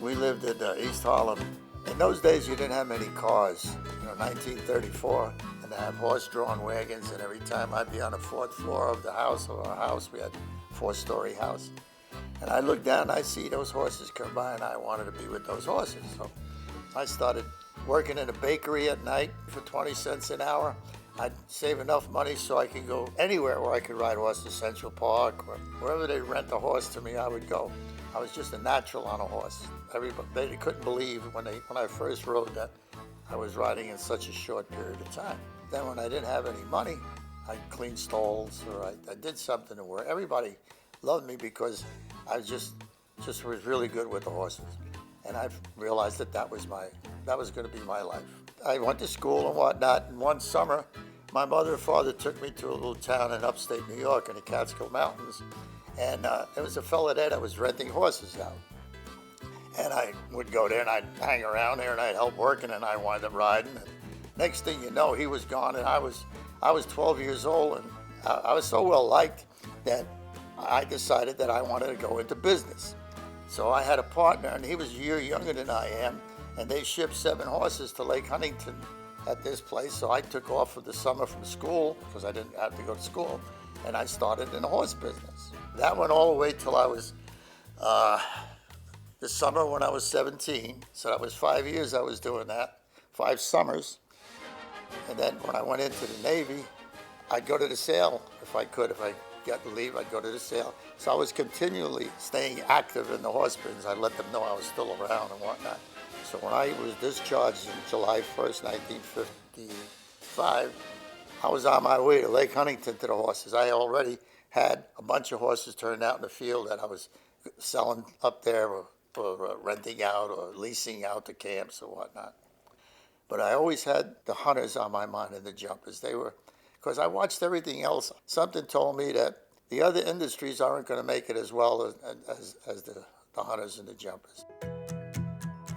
We lived in East Harlem. In those days, you didn't have many cars. 1934, and they have horse-drawn wagons, and every time I'd be on the fourth floor of the house, or our house, we had a four-story house, and I looked down and I see those horses come by, and I wanted to be with those horses. So I started working in a bakery at night for 20 cents an hour. I'd save enough money so I could go anywhere where I could ride horses, Central Park, or wherever they rent a horse to me, I would go. I was just a natural on a horse. They couldn't believe when I first rode that I was riding in such a short period of time. Then when I didn't have any money, I cleaned stalls, or I did something where everybody loved me because I just was really good with the horses. And I realized that was going to be my life. I went to school and whatnot, and one summer, my mother and father took me to a little town in upstate New York in the Catskill Mountains, and there was a fella there that was renting horses out. And I would go there and I'd hang around there and I'd help working, and I wound up riding. And next thing you know, he was gone, and I was 12 years old, and I was so well liked that I decided that I wanted to go into business. So I had a partner, and he was a year younger than I am, and they shipped 7 horses to Lake Huntington at this place. So I took off for the summer from school because I didn't have to go to school, and I started in the horse business. That went all the way till I was the summer when I was 17. So that was 5 years I was doing that, 5 summers. And then when I went into the Navy, I'd go to the sale if I could. If I got to leave, I'd go to the sale. So I was continually staying active in the horse business. I let them know I was still around and whatnot. So when I was discharged in July 1st, 1955, I was on my way to Lake Huntington to the horses. I already had a bunch of horses turned out in the field that I was selling up there, or renting out or leasing out to camps or whatnot. But I always had the hunters on my mind and the jumpers. Because I watched everything else. Something told me that the other industries aren't going to make it as well as the hunters and the jumpers.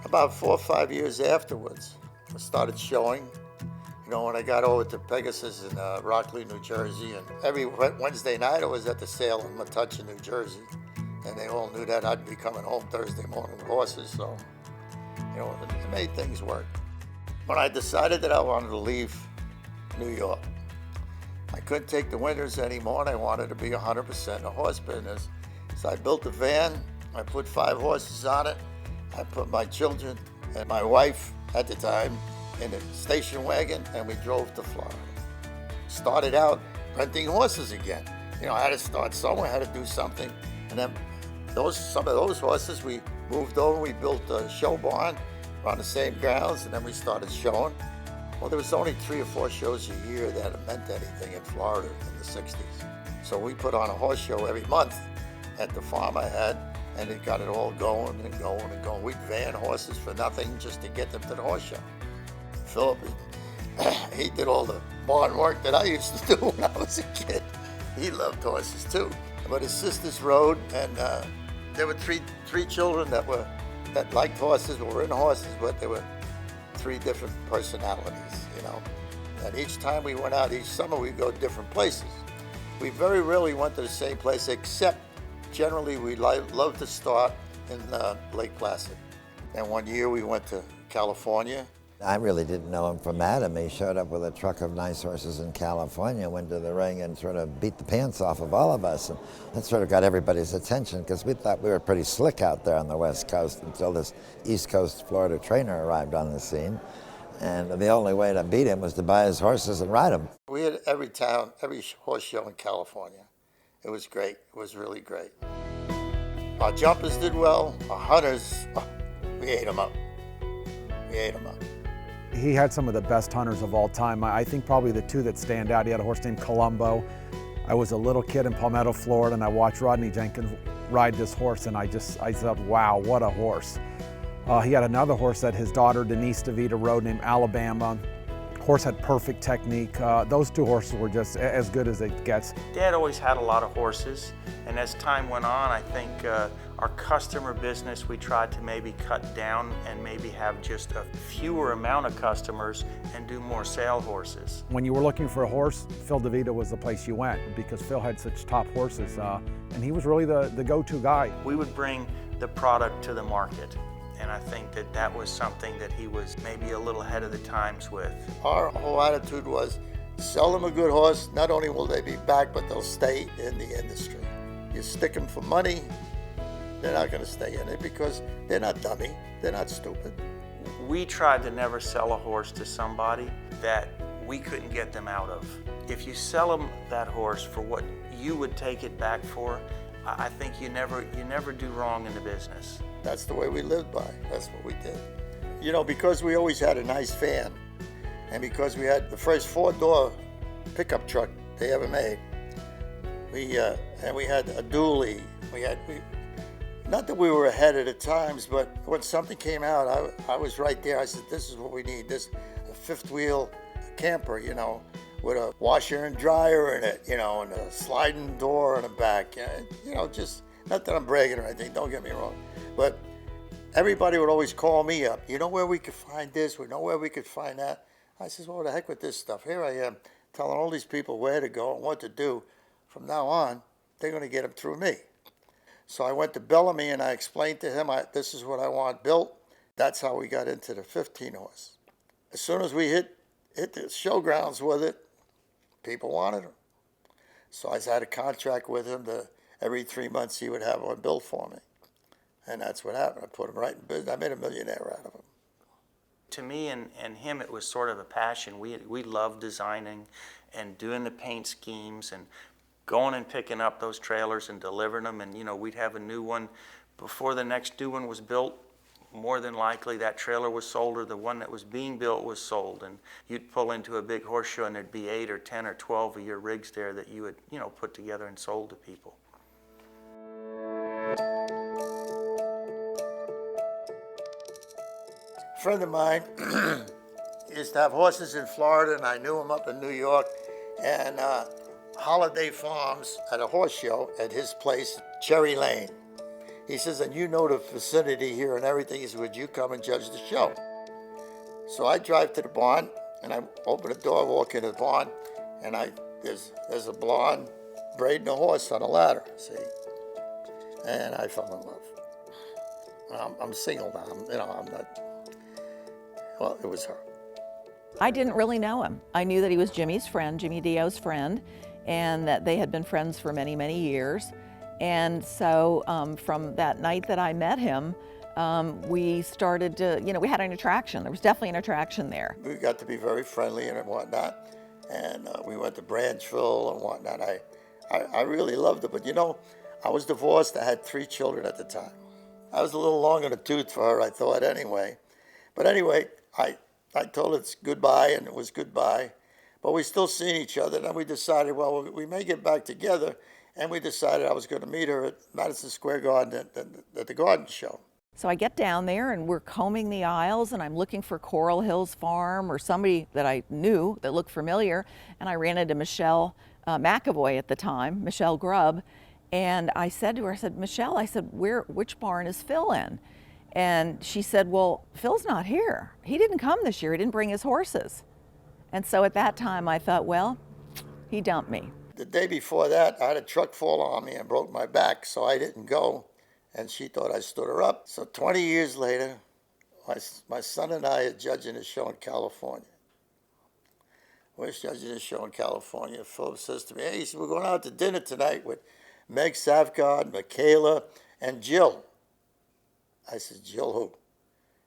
About 4 or 5 years afterwards, I started showing. When I got over to Pegasus in Rockledge, New Jersey, and every Wednesday night I was at the sale in Metuchen, New Jersey, and they all knew that I'd be coming home Thursday morning with horses, so it made things work. When I decided that I wanted to leave New York, I couldn't take the winters anymore, and I wanted to be 100% in the horse business. So I built a van, I put 5 horses on it, I put my children and my wife at the time in a station wagon, and we drove to Florida. Started out renting horses again. I had to start somewhere, I had to do something. And then some of those horses we moved over, we built a show barn on the same grounds, and then we started showing. Well, there was only 3 or 4 shows a year that meant anything in Florida in the 60s. So we put on a horse show every month at the farm I had, and it got it all going and going and going. We'd van horses for nothing just to get them to the horse show. Philip, he did all the barn work that I used to do when I was a kid. He loved horses too. But his sisters rode, and there were three children that liked horses, were in horses, but there were 3 different personalities, And each time we went out, each summer we'd go different places. We very rarely went to the same place, except generally we loved to start in Lake Placid. And one year we went to California. I really didn't know him from Adam. He showed up with a truck of nice horses in California, went to the ring and sort of beat the pants off of all of us. And that sort of got everybody's attention because we thought we were pretty slick out there on the West Coast until this East Coast Florida trainer arrived on the scene. And the only way to beat him was to buy his horses and ride them. We had every horse show in California. It was great. It was really great. Our jumpers did well. Our hunters, we ate them up. He had some of the best hunters of all time. I think probably the 2 that stand out. He had a horse named Columbo. I was a little kid in Palmetto, Florida, and I watched Rodney Jenkins ride this horse, and I said, wow, what a horse. He had another horse that his daughter Denise DeVita rode named Alabama. Horse had perfect technique. Those 2 horses were just as good as it gets. Dad always had a lot of horses, and as time went on, I think our customer business, we tried to maybe cut down and maybe have just a fewer amount of customers and do more sale horses. When you were looking for a horse, Phil DeVita was the place you went because Phil had such top horses, and he was really the go-to guy. We would bring the product to the market, And I think that that was something that he was maybe a little ahead of the times with. Our whole attitude was, sell them a good horse, not only will they be back, but they'll stay in the industry. You stick them for money, they're not going to stay in it because they're not dummy, they're not stupid. We tried to never sell a horse to somebody that we couldn't get them out of. If you sell them that horse for what you would take it back for, I think you never do wrong in the business. That's the way we lived by. That's what we did. You know, because we always had a nice van, and because we had the first 4-door pickup truck they ever made, and we had a dually. Not that we were ahead of the times, but when something came out, I was right there. I said, this is what we need. This a fifth wheel camper, you know, with a washer and dryer in it, you know, and a sliding door in the back. You know, just, not that I'm bragging or anything, don't get me wrong. But everybody would always call me up. You know where we could find this? We know where we could find that. I says, well, the heck with this stuff. Here I am telling all these people where to go and what to do. From now on, they're going to get them through me. So I went to Bellamy and I explained to him, this is what I want built. That's how we got into the 15 horse. As soon as we hit the showgrounds with it, people wanted them. So I had a contract with him that every 3 months he would have one built for me. And that's what happened. I put him right in business. I made a millionaire out of him. To me and him, it was sort of a passion. We loved designing and doing the paint schemes and going and picking up those trailers and delivering them. And, you know, we'd have a new one before the next new one was built. More than likely that trailer was sold or the one that was being built was sold. And you'd pull into a big horse show and there'd be 8 or 10 or 12 of your rigs there that you would, you know, put together and sold to people. A friend of mine used to have horses in Florida, and I knew him up in New York. And Holiday Farms had a horse show at his place, Cherry Lane. He says, and you know the vicinity here and everything. He said, would you come and judge the show? So I drive to the barn, and I open the door, walk into the barn, and there's a blonde braiding a horse on a ladder, see? And I fell in love. I'm single now, I'm not, well, it was her. I didn't really know him. I knew that he was Jimmy's friend, Jimmy Dio's friend, and that they had been friends for many, many years. And so from that night that I met him, we started to, you know, we had an attraction. There was definitely an attraction there. We got to be very friendly and whatnot. And we went to Branchville and whatnot. I really loved it. But, you know, I was divorced. I had 3 children at the time. I was a little long in the tooth for her, I thought, anyway. But anyway, I told her it's goodbye, and it was goodbye. But we still seen each other, and then we decided, well, we may get back together. And we decided I was going to meet her at Madison Square Garden at the garden show. So I get down there, and we're combing the aisles, and I'm looking for Coral Hills Farm or somebody that I knew that looked familiar. And I ran into Michelle McAvoy at the time, Michelle Grubb. And I said to her, I said, Michelle, I said, which barn is Phil in? And she said, well, Phil's not here. He didn't come this year. He didn't bring his horses. And so at that time I thought, well, he dumped me. The day before that, I had a truck fall on me and broke my back, so I didn't go. And she thought I stood her up. So 20 years later, my son and I are judging a show in California. We're judging a show in California. Philip says to me, hey, he said, we're going out to dinner tonight with Meg Safgard, Michaela, and Jill. I said, Jill who?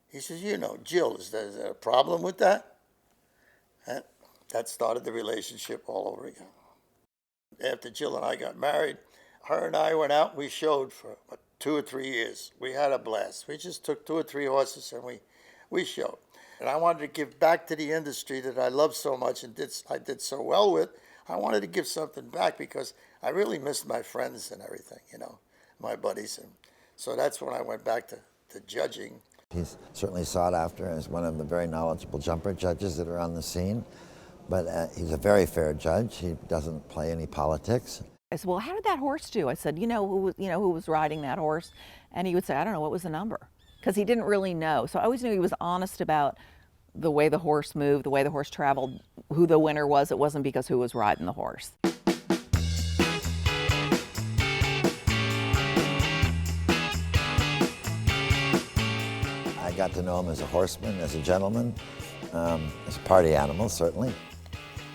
He says, you know, Jill. Is there a problem with that? And that started the relationship all over again. After Jill and I got married, her and I went out and we showed for 2 or 3 years. We had a blast. We just took 2 or 3 horses and we showed. And I wanted to give back to the industry that I love so much and I did so well with. I wanted to give something back because I really missed my friends and everything, you know, my buddies. And so that's when I went back to judging. He's certainly sought after as one of the very knowledgeable jumper judges that are on the scene. But he's a very fair judge. He doesn't play any politics. I said, well, how did that horse do? I said, you know who was riding that horse? And he would say, I don't know, what was the number? Because he didn't really know. So I always knew he was honest about the way the horse moved, the way the horse traveled, who the winner was. It wasn't because who was riding the horse. I got to know him as a horseman, as a gentleman, as a party animal, certainly.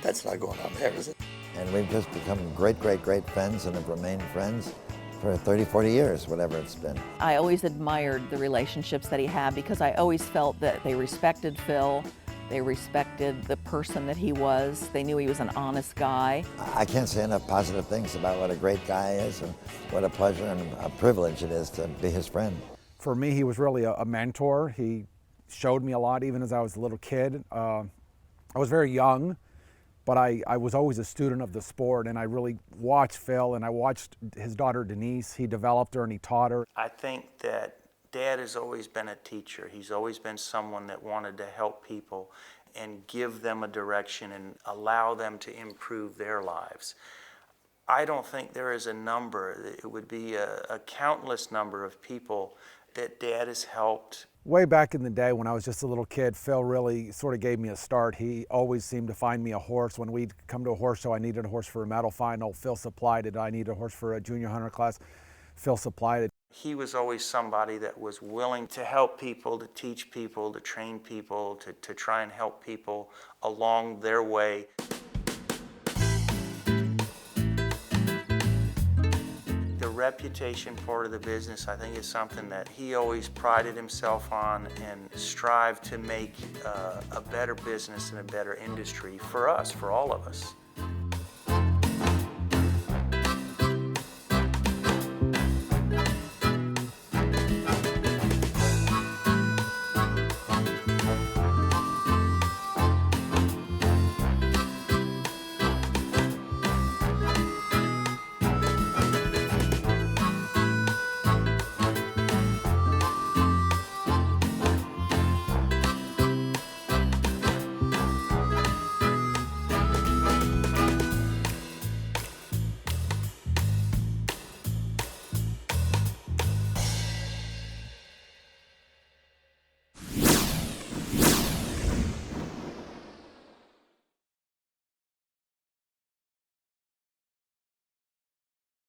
That's not going on there, is it? And we've just become great, great, great friends and have remained friends for 30, 40 years, whatever it's been. I always admired the relationships that he had because I always felt that they respected Phil. They respected the person that he was. They knew he was an honest guy. I can't say enough positive things about what a great guy is and what a pleasure and a privilege it is to be his friend. For me, he was really a mentor. He showed me a lot even as I was a little kid. I was very young, but I was always a student of the sport, and I really watched Phil, and I watched his daughter Denise. He developed her and he taught her. I think that Dad has always been a teacher. He's always been someone that wanted to help people and give them a direction and allow them to improve their lives. I don't think there is a number. It would be a countless number of people that Dad has helped. Way back in the day when I was just a little kid, Phil really sort of gave me a start. He always seemed to find me a horse. When we'd come to a horse show, I needed a horse for a medal final. Phil supplied it. I needed a horse for a junior hunter class. Phil supplied it. He was always somebody that was willing to help people, to teach people, to train people, to try and help people along their way. The reputation part of the business, I think, is something that he always prided himself on and strived to make a better business and a better industry for us, for all of us.